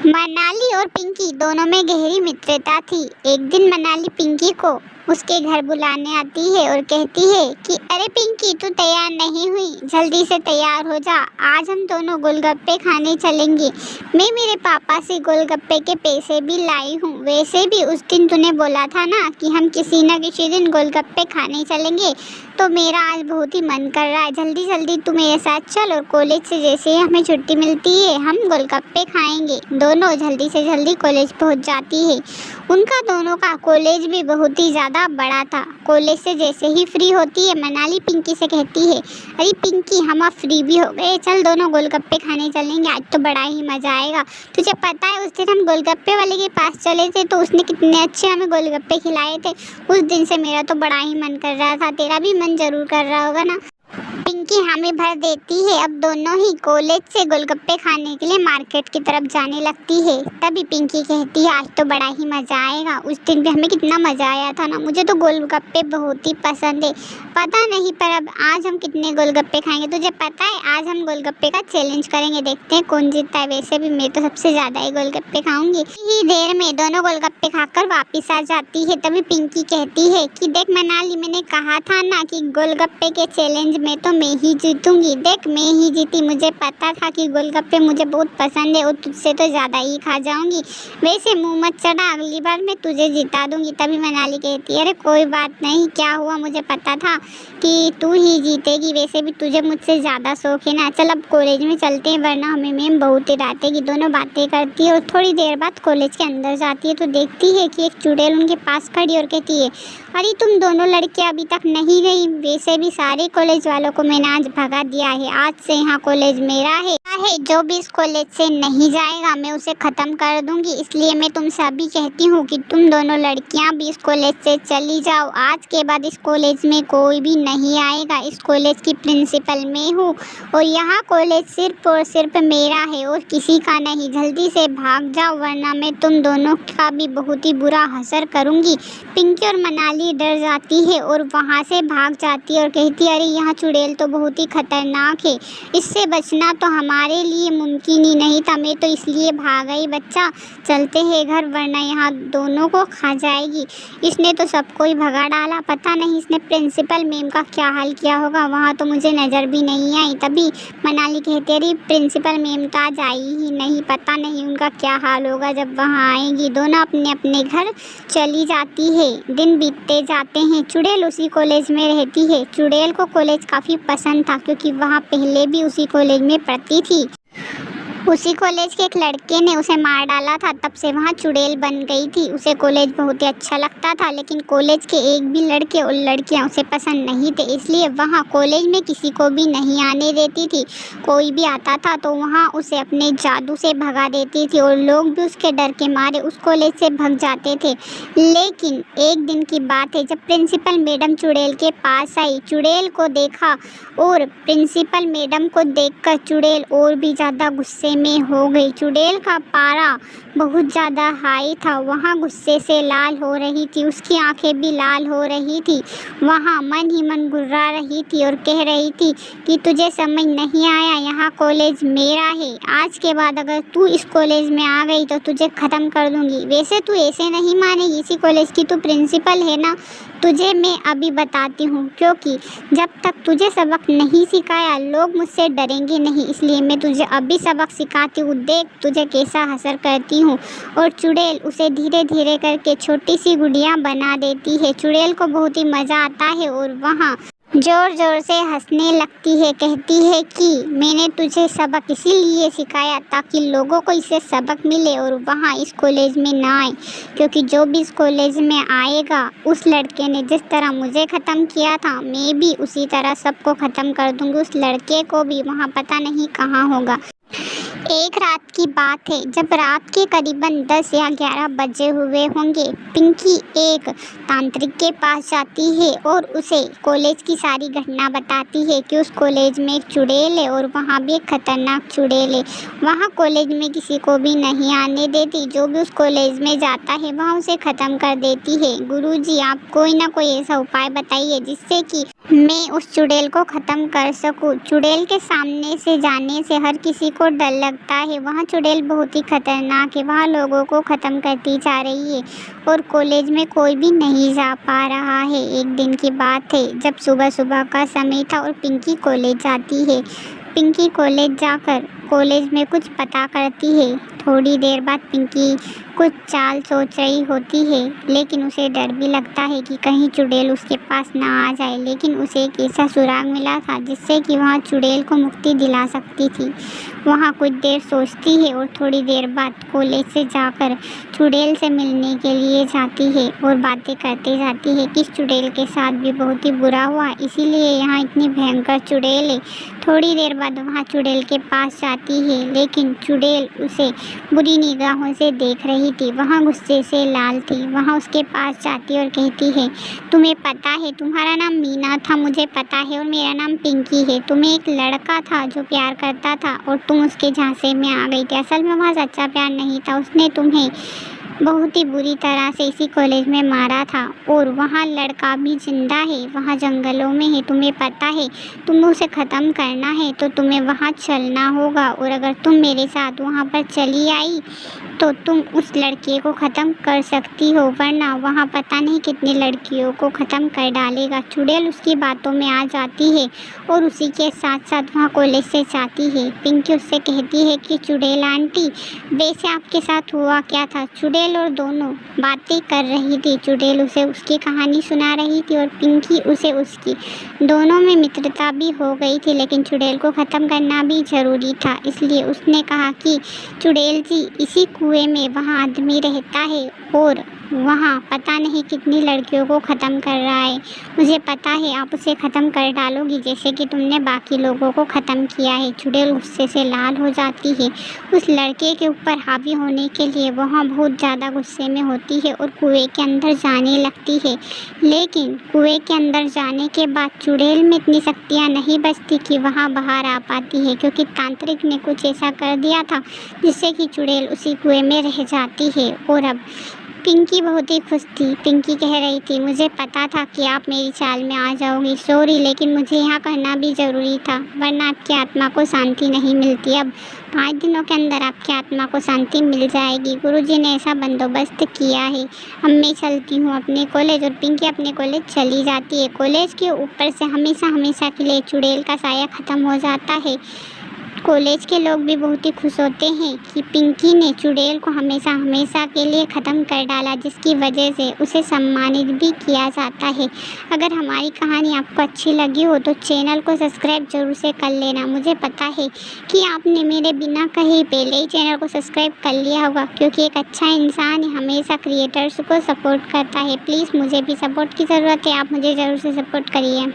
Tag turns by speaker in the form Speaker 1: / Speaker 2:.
Speaker 1: मनाली और पिंकी दोनों में गहरी मित्रता थी। एक दिन मनाली पिंकी को उसके घर बुलाने आती है और कहती है कि अरे पिंकी, तू तैयार नहीं हुई, जल्दी से तैयार हो जा, आज हम दोनों गोलगप्पे खाने चलेंगे। मैं मेरे पापा से गोलगप्पे के पैसे भी लाई हूँ। वैसे भी उस दिन तूने बोला था ना कि हम किसी न किसी दिन गोलगप्पे खाने चलेंगे, तो मेरा आज बहुत ही मन कर रहा है। जल्दी जल्दी तू मेरे साथ चल और कॉलेज से जैसे ही हमें छुट्टी मिलती है हम गोलगप्पे खाएंगे। दोनों जल्दी से जल्दी कॉलेज पहुंच जाती है। उनका दोनों का कॉलेज भी बहुत ही ज़्यादा बड़ा था। कॉलेज से जैसे ही फ्री होती है मनाली पिंकी से कहती है, अरे पिंकी, हम अब फ्री भी हो गए, चल दोनों गोलगप्पे खाने चलेंगे, आज तो बड़ा ही मज़ा आएगा। तुझे पता है उस दिन हम गोलगप्पे वाले के पास चले थे तो उसने कितने अच्छे हमें गोलगप्पे खिलाए थे। उस दिन से मेरा तो बड़ा ही मन कर रहा था, तेरा भी मन जरूर कर रहा होगा ना। पिंकी हमें भर देती है। अब दोनों ही कॉलेज से गोलगप्पे खाने के लिए मार्केट की तरफ जाने लगती है। तभी पिंकी कहती है, आज तो बड़ा ही मज़ा आएगा, उस दिन भी हमें कितना मज़ा आया था ना, मुझे तो गोलगप्पे बहुत ही पसंद है। पता नहीं पर अब आज हम कितने गोलगप्पे खाएंगे। तुझे पता है आज हम गोलगप्पे का चैलेंज करेंगे, देखते हैं कौन जीतता है। वैसे भी मैं तो सबसे ज़्यादा ही गोलगप्पे खाऊंगी। ही देर में दोनों गोलगप्पे खाकर वापस आ जाती है। तभी पिंकी कहती है कि देख मनाली, मैंने कहा था ना कि गोलगप्पे के चैलेंज में तो मैं ही जीतूंगी। देख मैं ही जीती, मुझे पता था कि गोलगप्पे मुझे बहुत पसंद है और तुझसे तो ज़्यादा ही खा जाऊंगी। वैसे मुंह मत चढ़ा, अगली बार मैं तुझे जिता दूंगी। तभी मनाली कहती है, अरे कोई बात नहीं, क्या हुआ, मुझे पता था कि तू ही जीतेगी, वैसे भी तुझे मुझसे ज़्यादा शौक है ना। चल अब कॉलेज में चलते हैं वरना हमें मैम बहुत ही डांटेगी। दोनों बातें करती है और थोड़ी देर बाद कॉलेज के अंदर जाती है तो देखती है कि एक चुड़ैल उनके पास खड़ी और कहती है, अरे तुम दोनों लड़कियां अभी तक नहीं गई। वैसे भी सारे कॉलेज वालों को मैंने आज भगा दिया है, आज से यहाँ कॉलेज मेरा है। जो भी इस कॉलेज से नहीं जाएगा मैं उसे ख़त्म कर दूंगी। इसलिए मैं तुम सभी कहती हूँ कि तुम दोनों लड़कियाँ भी इस कॉलेज से चली जाओ। आज के बाद इस कॉलेज में कोई भी नहीं आएगा। इस कॉलेज की प्रिंसिपल मैं हूँ और यहाँ कॉलेज सिर्फ और सिर्फ मेरा है और किसी का नहीं। जल्दी से भाग जाओ वरना मैं तुम दोनों का भी बहुत ही बुरा असर करूँगी। पिंकी और मनाली डर जाती है और वहाँ से भाग जाती है और कहती है, अरे यहाँ चुड़ैल तो बहुत ही खतरनाक है, इससे बचना तो हमारे लिए मुमकिन ही नहीं था। मैं तो इसलिए भाग गई। बच्चा चलते हैं घर वरना यहाँ दोनों को खा जाएगी। इसने तो सबको ही भगा डाला, पता नहीं इसने प्रिंसिपल मैम का क्या हाल किया होगा, वहाँ तो मुझे नज़र भी नहीं आई। तभी मनाली कहती है, अरे प्रिंसिपल मैम तो आज आई ही नहीं, पता नहीं उनका क्या हाल होगा जब वहाँ आएगी। दोनों अपने अपने घर चली जाती है। दिन बीतते जाते हैं। चुड़ैल उसी कॉलेज में रहती है। चुड़ैल को कॉलेज काफ़ी पसंद था क्योंकि वहाँ पहले भी उसी कॉलेज में पढ़ती थी। उसी कॉलेज के एक लड़के ने उसे मार डाला था, तब से वहाँ चुड़ैल बन गई थी। उसे कॉलेज बहुत ही अच्छा लगता था लेकिन कॉलेज के एक भी लड़के और लड़कियाँ उसे पसंद नहीं थे, इसलिए वहाँ कॉलेज में किसी को भी नहीं आने देती थी। कोई भी आता था तो वहाँ उसे अपने जादू से भगा देती थी और लोग भी उसके डर के मारे उस कॉलेज से भाग जाते थे। लेकिन एक दिन की बात है जब प्रिंसिपल मैडम चुड़ैल के पास आई। चुड़ैल को देखा और प्रिंसिपल मैडम को देखकर चुड़ैल और भी ज़्यादा गुस्से में हो गई। चुड़ैल का पारा बहुत ज़्यादा हाई था, वहाँ गुस्से से लाल हो रही थी, उसकी आंखें भी लाल हो रही थी। वहाँ मन ही मन गुर्रा रही थी और कह रही थी कि तुझे समझ नहीं आया, यहाँ कॉलेज मेरा है। आज के बाद अगर तू इस कॉलेज में आ गई तो तुझे ख़त्म कर दूँगी। वैसे तू ऐसे नहीं मानेगी, इसी कॉलेज की तू प्रिंसिपल है ना। तुझे मैं अभी बताती हूँ, क्योंकि जब तक तुझे सबक नहीं सिखाया लोग मुझसे डरेंगे नहीं, इसलिए मैं तुझे अभी सबक सिखाती हूँ। देख तुझे कैसा असर करती हूँ। और चुड़ैल उसे धीरे धीरे करके छोटी सी गुड़िया बना देती है। चुड़ैल को बहुत ही मज़ा आता है और वहाँ ज़ोर ज़ोर से हंसने लगती है। कहती है कि मैंने तुझे सबक इसीलिए सिखाया ताकि लोगों को इससे सबक मिले और वहाँ इस कॉलेज में ना आए, क्योंकि जो भी इस कॉलेज में आएगा उस लड़के ने जिस तरह मुझे ख़त्म किया था मैं भी उसी तरह सबको ख़त्म कर दूँगी। उस लड़के को भी वहाँ पता नहीं कहाँ होगा। एक रात की बात है जब रात के करीबन 10 या 11 बजे हुए होंगे। पिंकी एक तांत्रिक के पास जाती है और उसे कॉलेज की सारी घटना बताती है कि उस कॉलेज में एक चुड़ैल है और वहाँ भी एक खतरनाक चुड़ैल है। वहाँ कॉलेज में किसी को भी नहीं आने देती, जो भी उस कॉलेज में जाता है वहाँ उसे ख़त्म कर देती है। गुरुजी आप कोई ना कोई ऐसा उपाय बताइए जिससे कि मैं उस चुड़ैल को ख़त्म कर सकूं। चुड़ैल के सामने से जाने से हर किसी को डर लगता है। वहाँ चुड़ैल बहुत ही खतरनाक है। वहाँ लोगों को ख़त्म करती जा रही है और कॉलेज में कोई भी नहीं जा पा रहा है। एक दिन की बात है जब सुबह सुबह का समय था और पिंकी कॉलेज जाती है। पिंकी कॉलेज जाकर कॉलेज में कुछ पता करती है। थोड़ी देर बाद पिंकी कुछ चाल सोच रही होती है, लेकिन उसे डर भी लगता है कि कहीं चुड़ैल उसके पास ना आ जाए। लेकिन उसे एक ऐसा सुराग मिला था जिससे कि वहाँ चुड़ैल को मुक्ति दिला सकती थी। वहाँ कुछ देर सोचती है और थोड़ी देर बाद कॉलेज से जाकर चुड़ैल से मिलने के लिए जाती है और बातें करते जाती है कि इस चुड़ैल के साथ भी बहुत ही बुरा हुआ, इसीलिए यहाँ इतनी भयंकर चुड़ैल है। थोड़ी देर बाद वहाँ चुड़ैल के पास जाती है, लेकिन चुड़ैल उसे बुरी निगाहों से देख रही थी। वहाँ गुस्से से लाल थी। वहाँ उसके पास जाती और कहती है, तुम्हें पता है तुम्हारा नाम मीना था, मुझे पता है, और मेरा नाम पिंकी है। तुम्हें एक लड़का था जो प्यार करता था और तुम उसके झांसे में आ गई थी। असल में वहाँ सच्चा प्यार नहीं था। उसने तुम्हें बहुत ही बुरी तरह से इसी कॉलेज में मारा था और वहाँ लड़का भी जिंदा है, वहाँ जंगलों में है। तुम्हें पता है तुम्हें उसे ख़त्म करना है तो तुम्हें वहाँ चलना होगा, और अगर तुम मेरे साथ वहाँ पर चली आई तो तुम उस लड़के को ख़त्म कर सकती हो, वरना वहाँ पता नहीं कितनी लड़कियों को ख़त्म कर डालेगा। चुड़ैल उसकी बातों में आ जाती है और उसी के साथ साथ वहाँ कॉलेज से जाती है। पिंकी उससे कहती है कि चुड़ैल आंटी, वैसे आपके साथ हुआ क्या था? चुड़ैल और दोनों बातें कर रही थी। चुड़ैल उसे उसकी कहानी सुना रही थी और पिंकी उसे उसकी। दोनों में मित्रता भी हो गई थी, लेकिन चुड़ैल को ख़त्म करना भी ज़रूरी था। इसलिए उसने कहा कि चुड़ैल जी, इसी कुएं में वहाँ आदमी रहता है और वहाँ पता नहीं कितनी लड़कियों को ख़त्म कर रहा है। मुझे पता है आप उसे ख़त्म कर डालोगी, जैसे कि तुमने बाकी लोगों को ख़त्म किया है। चुड़ैल गुस्से से लाल हो जाती है। उस लड़के के ऊपर हावी होने के लिए वहाँ बहुत ज़्यादा गुस्से में होती है और कुएं के अंदर जाने लगती है। लेकिन कुएं के अंदर जाने के बाद चुड़ैल में इतनी शक्तियाँ नहीं बचती कि वहाँ बाहर आ पाती है, क्योंकि तांत्रिक ने कुछ ऐसा कर दिया था जिससे कि चुड़ैल उसी कुएं में रह जाती है। और अब पिंकी बहुत ही खुश थी। पिंकी कह रही थी, मुझे पता था कि आप मेरी चाल में आ जाओगी। सॉरी, लेकिन मुझे यहाँ करना भी ज़रूरी था, वरना आपकी आत्मा को शांति नहीं मिलती। अब 5 दिनों के अंदर आपकी आत्मा को शांति मिल जाएगी। गुरुजी ने ऐसा बंदोबस्त किया है। अब मैं चलती हूँ अपने कॉलेज। और पिंकी अपने कॉलेज चली जाती है। कॉलेज के ऊपर से हमेशा हमेशा के लिए चुड़ैल का साया ख़त्म हो जाता है। कॉलेज के लोग भी बहुत ही खुश होते हैं कि पिंकी ने चुड़ैल को हमेशा हमेशा के लिए ख़त्म कर डाला, जिसकी वजह से उसे सम्मानित भी किया जाता है। अगर हमारी कहानी आपको अच्छी लगी हो तो चैनल को सब्सक्राइब जरूर से कर लेना। मुझे पता है कि आपने मेरे बिना कहे पहले ही चैनल को सब्सक्राइब कर लिया होगा, क्योंकि एक अच्छा इंसान हमेशा क्रिएटर्स को सपोर्ट करता है। प्लीज़ मुझे भी सपोर्ट की ज़रूरत है, आप मुझे ज़रूर से सपोर्ट करिए।